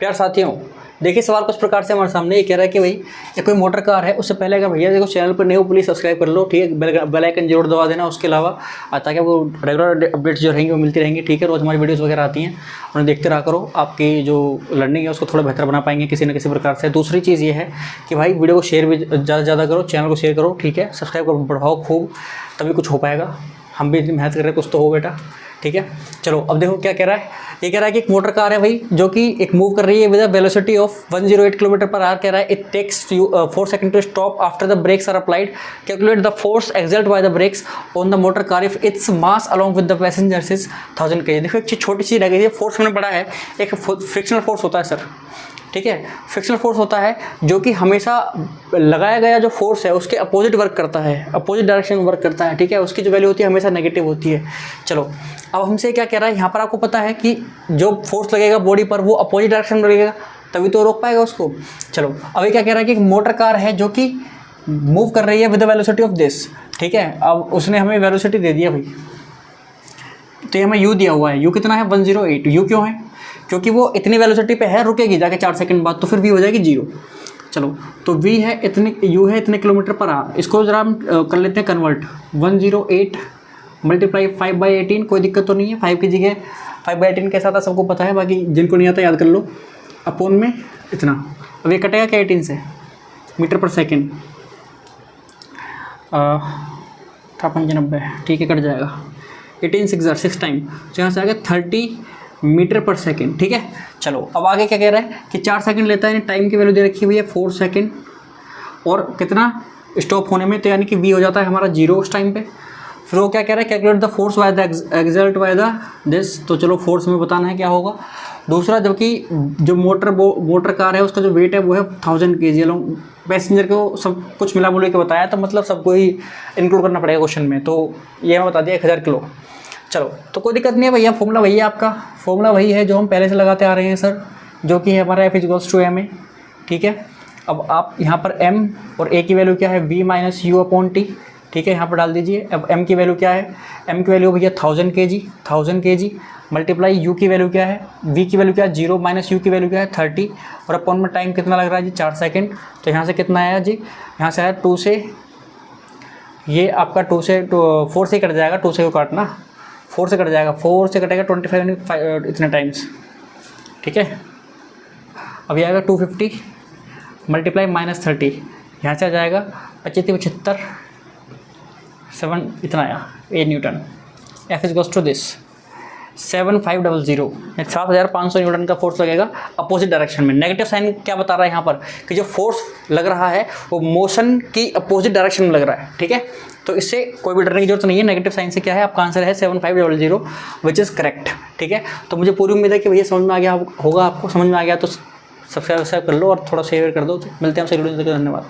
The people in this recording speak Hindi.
प्यार साथियों, देखिए सवाल कुछ प्रकार से हमारे सामने ये कह रहा है कि भाई ये कोई मोटर कार है, उससे पहले अगर भैया देखो चैनल पर नए हो प्लीज़ सब्सक्राइब कर लो, ठीक है, बेल आइकन जरूर दबा देना। उसके अलावा ताकि वो रेगुलर अपडेट्स जो रहेंगी वो मिलती रहेंगी, ठीक है। रोज़ हमारी वीडियोस वगैरह आती हैं, उन्हें देखते रहा करो, आपकी जो लर्निंग है उसको थोड़ा बेहतर बना पाएंगे किसी न किसी प्रकार से। दूसरी चीज़ ये है कि भाई वीडियो को शेयर भी ज़्यादा से ज़्यादा करो, चैनल को शेयर करो, ठीक है, सब्सक्राइब करो, बढ़ाओ खूब, तभी कुछ हो पाएगा। हम भी इतनी मेहनत कर रहे हैं, कुछ तो हो बेटा, ठीक है। चलो अब देखो क्या कह रहा है, ये कह रहा है कि एक मोटर कार है भाई जो कि एक मूव कर रही है with a velocity of 108 kilometre per hour. कह रहा है it takes 4 second to stop after the brakes are applied. Calculate the force exert by the brakes on the motor car if its mass along with the passengers is 1000 kg। देखो एक चीज़ छोटी चीज़ रह गई है, फोर्स मैंने पढ़ा है, एक फ्रिक्शनल फोर्स होता है सर, ठीक है। फ्रिक्शनल फोर्स होता है जो कि हमेशा लगाया गया जो फोर्स है उसके अपोजिट वर्क करता है, अपोजिट डायरेक्शन में वर्क करता है, ठीक है। उसकी जो वैल्यू होती है हमेशा नेगेटिव होती है। चलो अब हमसे क्या कह रहा है यहाँ पर, आपको पता है कि जो फोर्स लगेगा बॉडी पर वो अपोजिट डायरेक्शन में लगेगा, तभी तो रोक पाएगा उसको। चलो अभी क्या कह रहा है कि एक मोटर कार है जो कि मूव कर रही है with the velocity of this, ठीक है। अब उसने हमें वेलोसिटी दे दिया भाई, तो ये हमें यू दिया हुआ है, यू कितना है 108। यू क्यों है, क्योंकि वो इतनी वेलोसिटी पे है, रुकेगी जाके 4 सेकंड बाद, तो फिर v हो जाएगी 0। चलो तो v है इतने, u है इतने किलोमीटर पर आवर। इसको जरा हम कर लेते हैं कन्वर्ट, 108 मल्टीप्लाई 5/18, कोई दिक्कत तो नहीं है। 5 की जगह 5/18 कैसा था सबको पता है, बाकी जिनको नहीं आता याद कर लो, अपोन में इतना। अब ये कटेगा क्या 18 से, मीटर पर सेकेंड, 95, ठीक है, कट जाएगा 18 6 टाइम, तो यहाँ से आगे 30 मीटर पर सेकेंड, ठीक है। चलो अब आगे क्या कह रहा है कि 4 सेकंड लेता है, टाइम की वैल्यू दे रखी हुई है 4 सेकंड, और कितना स्टॉप होने में, तो यानी कि v हो जाता है हमारा 0 उस टाइम पे। फिर वो क्या कह रहा है, calculate the force by the exert by the this, तो चलो फोर्स में बताना है क्या होगा। दूसरा जबकि जो मोटर कार है उसका जो वेट है वो है 1000 kg, अलोंग पैसेंजर को सब कुछ मिला बोले के बताया, तो मतलब सबको ही इंक्लूड करना पड़ेगा क्वेश्चन में, तो ये मैं बता दिया 1000 किलो। चलो तो कोई दिक्कत नहीं है भैया, फॉर्मूला वही है, आपका फॉर्मूला वही है जो हम पहले से लगाते आ रहे हैं सर, जो कि है हमारा F=ma, ठीक है। अब आप यहाँ पर m और a की वैल्यू क्या है, v - u/t, ठीक है, यहाँ पर डाल दीजिए। अब m की वैल्यू क्या है, m की वैल्यू भैया 1000 kg मल्टीप्लाई u की वैल्यू क्या है, v की वैल्यू क्या है 0 - u की वैल्यू क्या है 30, और अपॉन में टाइम कितना लग रहा है जी 4 सेकेंड। तो यहाँ से कितना आया जी, यहाँ से आया 2 से, ये आपका 2 से 4 से कट जाएगा, 2 से को काटना, 4 से कट जाएगा, 4 से कटेगा 25 इतने टाइम्स, ठीक है। अब ये आएगा 250 मल्टीप्लाई -30, यहाँ से आ जाएगा 25 7 इतना आया 8 न्यूटन। F=this 7500, 7500 न्यूटन का फोर्स लगेगा अपोजिट डायरेक्शन में। नेगेटिव साइन क्या बता रहा है यहाँ पर कि जो फोर्स लग रहा है वो मोशन की अपोजिट डायरेक्शन में लग रहा है, ठीक है। तो इससे कोई भी डरने की जरूरत नहीं है, नेगेटिव साइन से क्या है, आपका आंसर है 7500 विच इज़ करेक्ट, ठीक है। तो मुझे पूरी उम्मीद है कि भैया समझ में आ गया होगा, आपको समझ में आ गया तो सब्सक्राइब कर लो और थोड़ा शेयर कर दो। तो मिलते हैं आपसे, धन्यवाद।